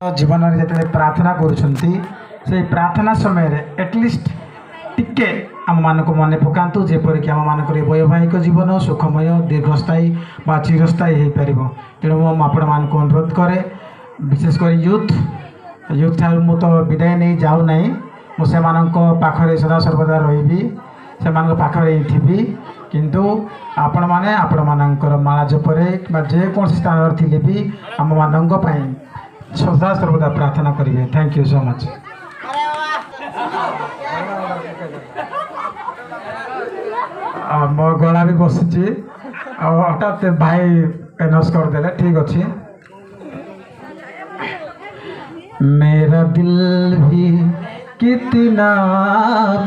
जीवन में जिते प्रार्थना कर प्रार्थना समय एटलिस्ट टिके आम मान मन पकातु जेपरिक आम मान वैवाहिक जीवन सुखमय दीर्घस्थायी व चिरस्थायी हो पार। तेणु मुझे आपण को अनुरोध करे विशेषकर यूथ ठार मु तो विदाय नहीं जाऊ ना मुझे पाखे सदा सर्वदा रही से पाखे थी किंतु आपण मैंने आपण मानकर माला जपरे जेकोसी स्थान थी भी आम मान सदा सर्वदा प्रार्थना करेंगे। Thank you so much. मो गला भी बसी हठात भाई एनौंस करदे ठीक अच्छे। मेरा दिल भी कितना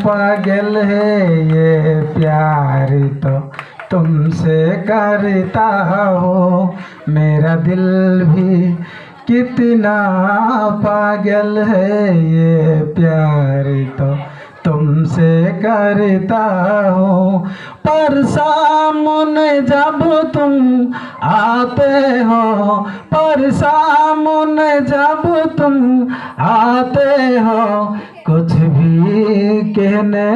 पागल है ये प्यार तो तुमसे करता हो। मेरा दिल भी कितना पागल है ये प्यार तो तुमसे करता हो। पर सामने जब तुम आते हो, पर सामने जब तुम आते हो, कुछ भी कहने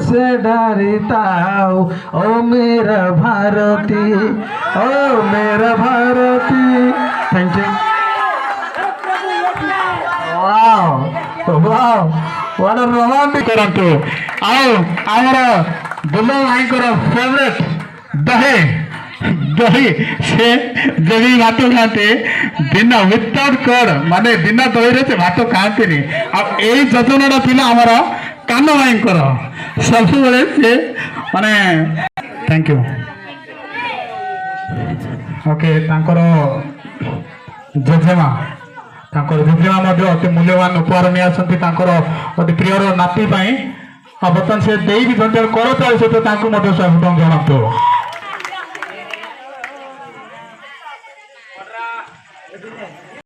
से डरता हो। ओ मेरा भारती, ओ मेरा Bharati. Thank you. Wow what a romantic करंतु आओ आमर दुल्लो भाई फेवरेट दही से दही भात खाते दिन विदाउट कड़ माने दिन दही से भात खाते यही योजना था आमर कान भाई सब से माने थैंक यू। ओके जेजेमा जेजेमा अति मूल्यवान उपहार नहीं आसती अति प्रियर नाती बर्तमान से दे भी करता सहित स्वागत जनातु।